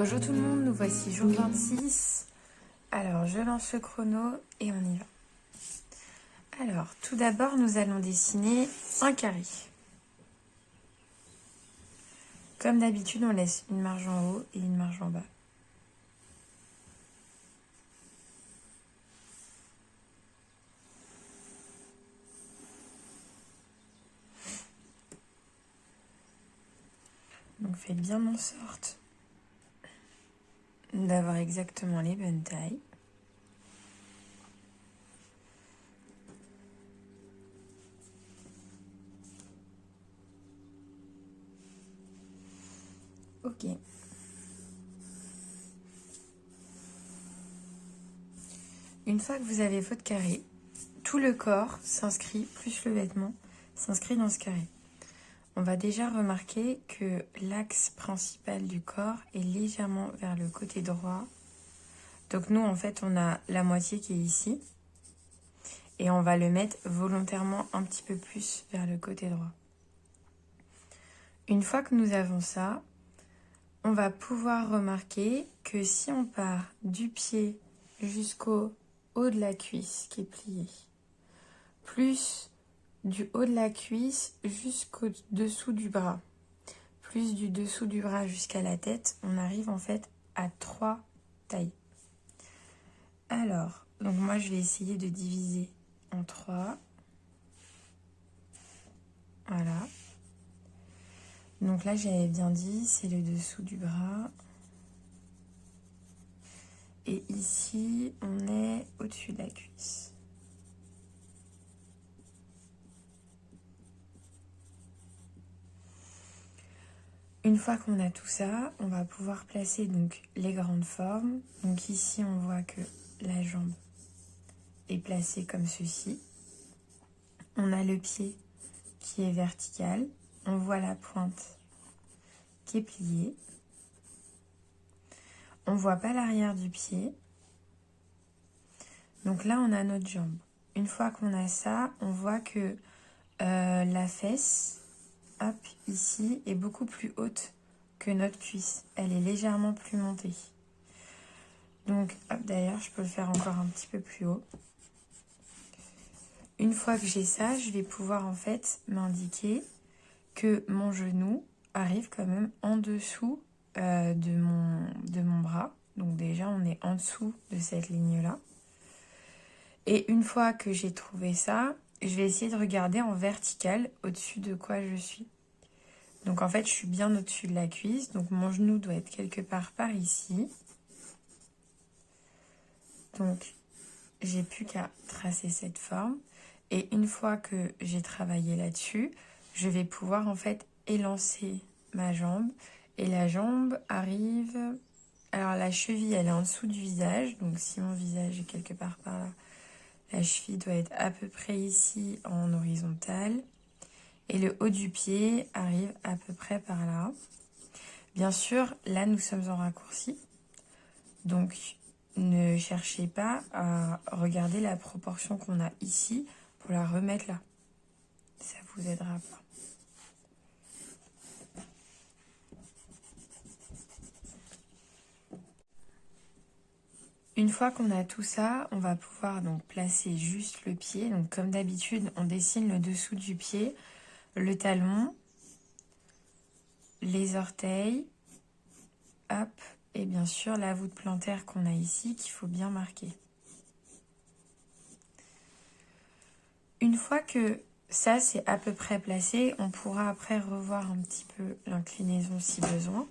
Bonjour tout le monde, nous voici jour 26. Alors, je lance le chrono et on y va. Alors, tout d'abord, nous allons dessiner un carré. Comme d'habitude, on laisse une marge en haut et une marge en bas. Donc, faites bien en sorte d'avoir exactement les bonnes tailles. Ok. Une fois que vous avez votre carré, tout le corps s'inscrit, plus le vêtement, s'inscrit dans ce carré. On va déjà remarquer que l'axe principal du corps est légèrement vers le côté droit. Donc nous, en fait, on a la moitié qui est ici. Et on va le mettre volontairement un petit peu plus vers le côté droit. Une fois que nous avons ça, on va pouvoir remarquer que si on part du pied jusqu'au haut de la cuisse qui est pliée, plus du haut de la cuisse jusqu'au dessous du bras, plus du dessous du bras jusqu'à la tête, on arrive en fait à 3 tailles. Alors, donc moi je vais essayer de diviser en 3. Voilà. Donc là j'avais bien dit, c'est le dessous du bras. Et ici, on est au-dessus de la cuisse. Une fois qu'on a tout ça, on va pouvoir placer donc les grandes formes. Donc ici, on voit que la jambe est placée comme ceci. On a le pied qui est vertical. On voit la pointe qui est pliée. On ne voit pas l'arrière du pied. Donc là, on a notre jambe. Une fois qu'on a ça, on voit que la fesse, hop, ici, est beaucoup plus haute que notre cuisse. Elle est légèrement plus montée. Donc, hop, d'ailleurs, je peux le faire encore un petit peu plus haut. Une fois que j'ai ça, je vais pouvoir en fait m'indiquer que mon genou arrive quand même en dessous de mon bras. Donc déjà, on est en dessous de cette ligne-là. Et une fois que j'ai trouvé ça, je vais essayer de regarder en vertical au-dessus de quoi je suis. Donc en fait, je suis bien au-dessus de la cuisse. Donc mon genou doit être quelque part par ici. Donc j'ai plus qu'à tracer cette forme. Et une fois que j'ai travaillé là-dessus, je vais pouvoir en fait élancer ma jambe. Et la jambe arrive... Alors la cheville, elle est en dessous du visage. Donc si mon visage est quelque part par là, la cheville doit être à peu près ici en horizontale. Et le haut du pied arrive à peu près par là. Bien sûr, là, nous sommes en raccourci. Donc, ne cherchez pas à regarder la proportion qu'on a ici pour la remettre là. Ça vous aidera pas. Une fois qu'on a tout ça, on va pouvoir donc placer juste le pied. Donc, comme d'habitude, on dessine le dessous du pied, le talon, les orteils, hop, et bien sûr la voûte plantaire qu'on a ici qu'il faut bien marquer. Une fois que ça c'est à peu près placé, on pourra après revoir un petit peu l'inclinaison si besoin.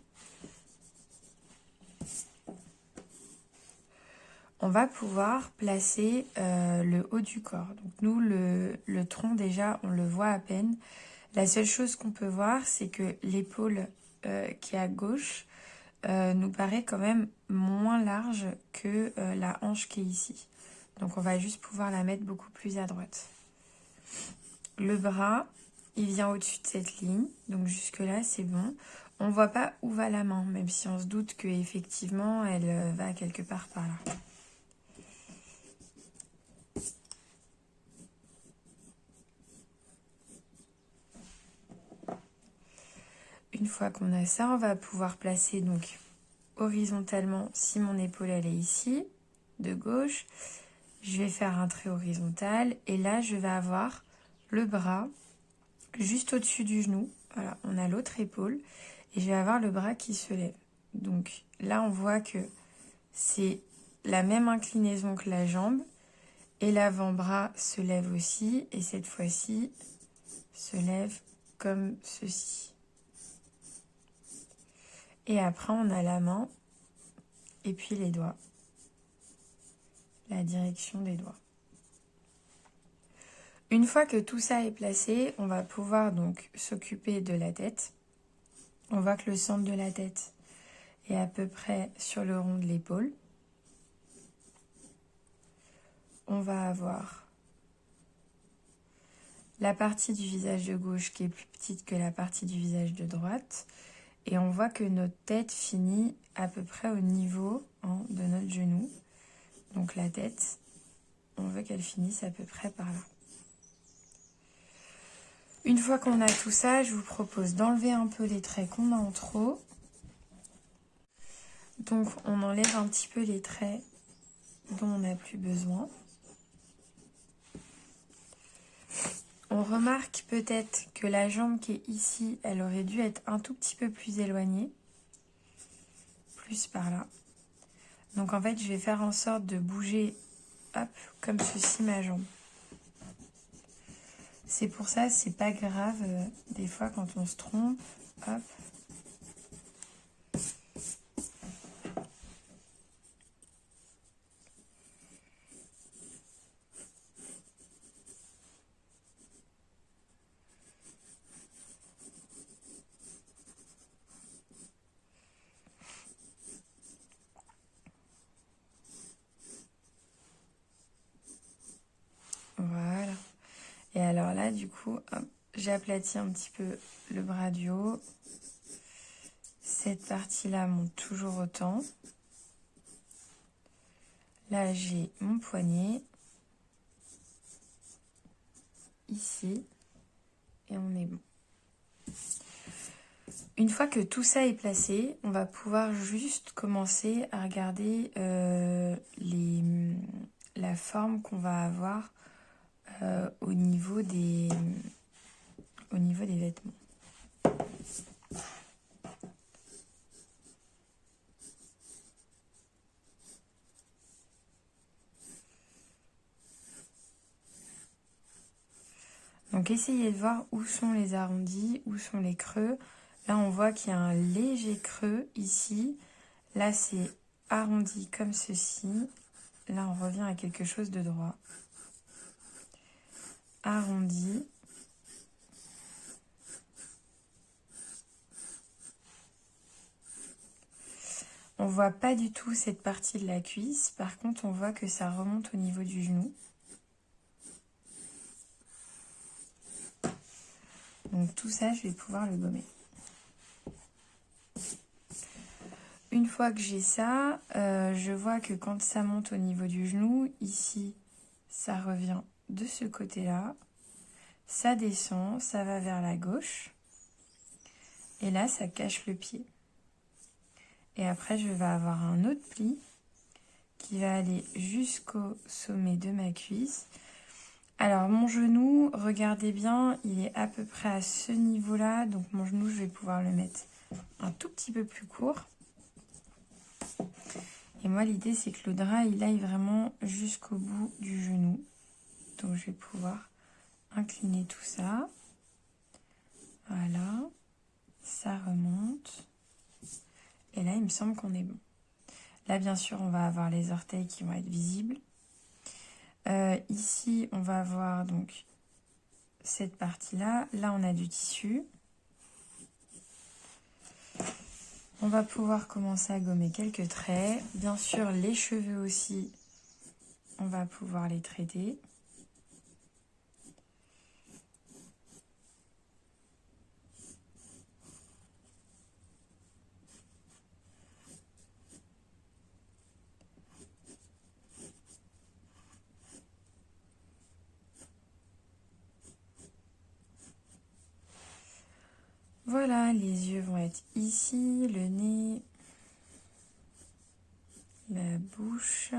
On va pouvoir placer le haut du corps. Donc nous, le tronc déjà, on le voit à peine. La seule chose qu'on peut voir, c'est que l'épaule qui est à gauche nous paraît quand même moins large que la hanche qui est ici. Donc on va juste pouvoir la mettre beaucoup plus à droite. Le bras, il vient au-dessus de cette ligne, donc jusque-là, c'est bon. On ne voit pas où va la main, même si on se doute qu'effectivement, elle va quelque part par là. Une fois qu'on a ça, on va pouvoir placer donc horizontalement, si mon épaule elle est ici, de gauche, je vais faire un trait horizontal et là je vais avoir le bras juste au-dessus du genou. Voilà, on a l'autre épaule et je vais avoir le bras qui se lève. Donc là on voit que c'est la même inclinaison que la jambe et l'avant-bras se lève aussi et cette fois-ci se lève comme ceci. Et après on a la main et puis les doigts, la direction des doigts. Une fois que tout ça est placé, on va pouvoir donc s'occuper de la tête. On voit que le centre de la tête est à peu près sur le rond de l'épaule. On va avoir la partie du visage de gauche qui est plus petite que la partie du visage de droite. Et on voit que notre tête finit à peu près au niveau de notre genou. Donc la tête, on veut qu'elle finisse à peu près par là. Une fois qu'on a tout ça, je vous propose d'enlever un peu les traits qu'on a en trop. Donc on enlève un petit peu les traits dont on n'a plus besoin. On remarque peut-être que la jambe qui est ici, elle aurait dû être un tout petit peu plus éloignée. Plus par là. Donc en fait, je vais faire en sorte de bouger, hop, comme ceci ma jambe. C'est pour ça, c'est pas grave, des fois quand on se trompe, hop. Voilà. Et alors là, du coup, j'aplatis un petit peu le bras du haut. Cette partie-là monte toujours autant. Là, j'ai mon poignet. Ici. Et on est bon. Une fois que tout ça est placé, on va pouvoir juste commencer à regarder la forme qu'on va avoir au niveau des vêtements. Donc essayez de voir où sont les arrondis, où sont les creux. Là on voit qu'il y a un léger creux ici. Là c'est arrondi comme ceci. Là on revient à quelque chose de droit. Arrondi. On voit pas du tout cette partie de la cuisse. Par contre, on voit que ça remonte au niveau du genou. Donc tout ça, je vais pouvoir le gommer. Une fois que j'ai ça, je vois que quand ça monte au niveau du genou, ici, ça revient de ce côté-là. Ça descend, ça va vers la gauche. Et là, ça cache le pied. Et après, je vais avoir un autre pli qui va aller jusqu'au sommet de ma cuisse. Alors, mon genou, regardez bien, il est à peu près à ce niveau-là. Donc, mon genou, je vais pouvoir le mettre un tout petit peu plus court. Et moi, l'idée, c'est que le drap, il aille vraiment jusqu'au bout du genou. Donc, je vais pouvoir incliner tout ça. Voilà. Ça remonte. Et là, il me semble qu'on est bon. Là, bien sûr, on va avoir les orteils qui vont être visibles. Ici, on va avoir donc cette partie-là. Là, on a du tissu. On va pouvoir commencer à gommer quelques traits. Bien sûr, les cheveux aussi, on va pouvoir les traiter. Voilà, les yeux vont être ici, le nez. la bouche.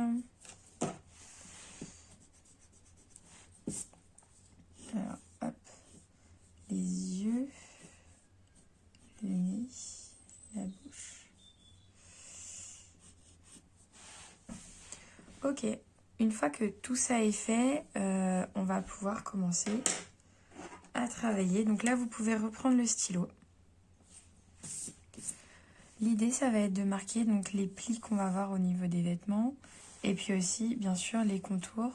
Alors, hop, les yeux, le nez, la bouche. Ok, une fois que tout ça est fait, on va pouvoir commencer à travailler. Donc là, vous pouvez reprendre le stylo. L'idée, ça va être de marquer donc les plis qu'on va avoir au niveau des vêtements et puis aussi, bien sûr, les contours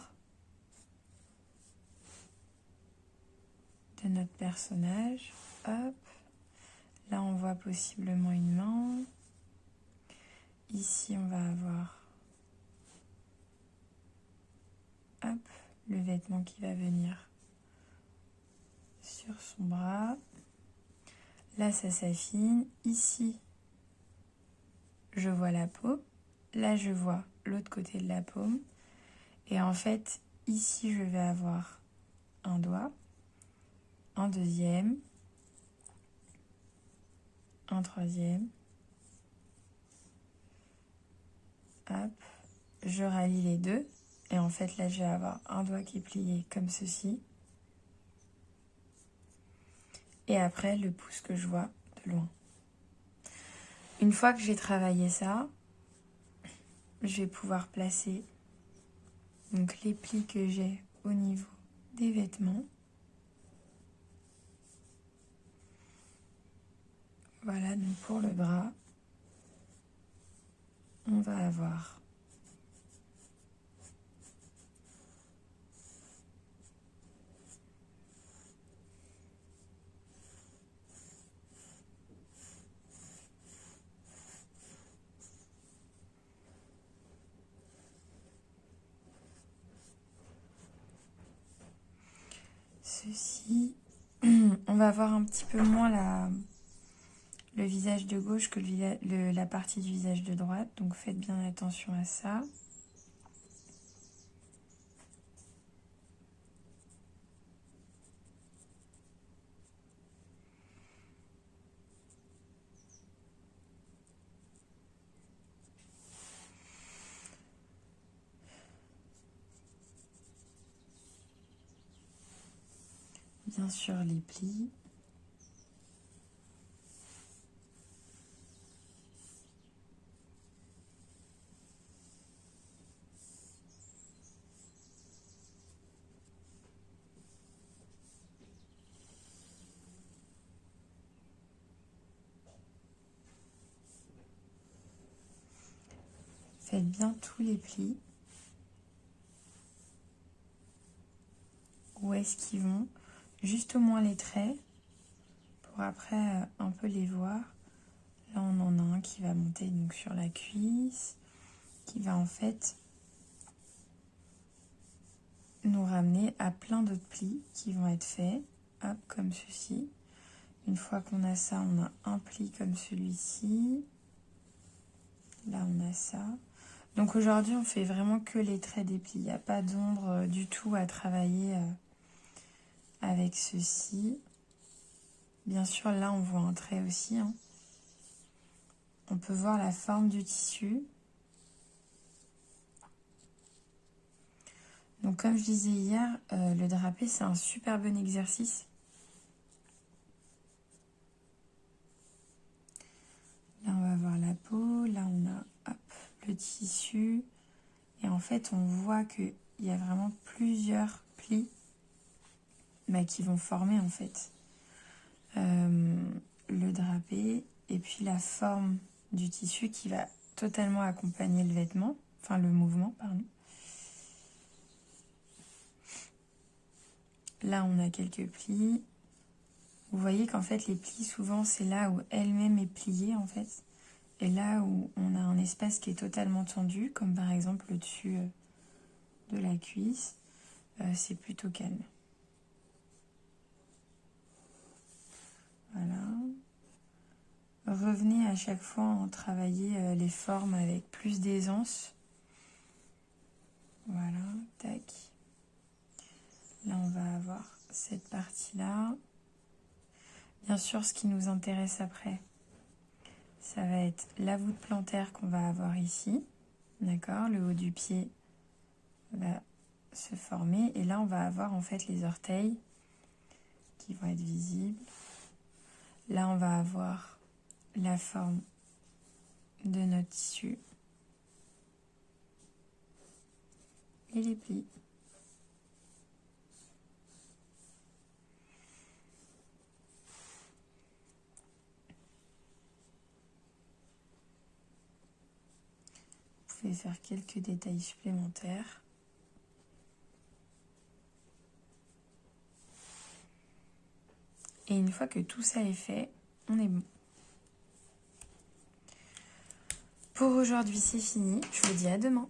de notre personnage. Hop, là, on voit possiblement une main. Ici, on va avoir hop, le vêtement qui va venir sur son bras. Là, ça s'affine. Ici, je vois la peau. Là, je vois l'autre côté de la paume. Et en fait, ici, je vais avoir un doigt, un deuxième, un troisième. Hop, je rallie les deux. Et en fait, là, je vais avoir un doigt qui est plié comme ceci. Et après, le pouce que je vois de loin. Une fois que j'ai travaillé ça, je vais pouvoir placer donc les plis que j'ai au niveau des vêtements. Voilà, donc pour le bras, on va avoir ceci. On va avoir un petit peu moins le visage de gauche que la partie du visage de droite, donc faites bien attention à ça. Bien sûr, les plis. Faites bien tous les plis. Où est-ce qu'ils vont? Juste au moins les traits, pour après un peu les voir. Là, on en a un qui va monter donc sur la cuisse, qui va en fait nous ramener à plein d'autres plis qui vont être faits, hop, comme ceci. Une fois qu'on a ça, on a un pli comme celui-ci. Là, on a ça. Donc aujourd'hui, on fait vraiment que les traits des plis. Il n'y a pas d'ombre du tout à travailler avec ceci. Bien sûr, là, on voit un trait aussi, hein. On peut voir la forme du tissu. Donc comme je disais hier, le drapé, c'est un super bon exercice. Là, on va voir la peau. Là, on a hop, le tissu. Et en fait, on voit qu'il y a vraiment plusieurs plis qui vont former en fait le drapé. Et puis la forme du tissu qui va totalement accompagner le vêtement. Enfin, le mouvement, pardon. Là, on a quelques plis. Vous voyez qu'en fait, les plis, souvent, c'est là où elle-même est pliée, en fait. Et là où on a un espace qui est totalement tendu, comme par exemple le dessus de la cuisse, c'est plutôt calme. Voilà. Revenez à chaque fois en travailler les formes avec plus d'aisance. Voilà, tac. Là, on va avoir cette partie-là. Bien sûr, ce qui nous intéresse après, ça va être la voûte plantaire qu'on va avoir ici. D'accord, le haut du pied va se former. Et là, on va avoir en fait les orteils qui vont être visibles. Là, on va avoir la forme de notre tissu et les plis. Vous pouvez faire quelques détails supplémentaires. Et une fois que tout ça est fait, on est bon. Pour aujourd'hui, c'est fini. Je vous dis à demain.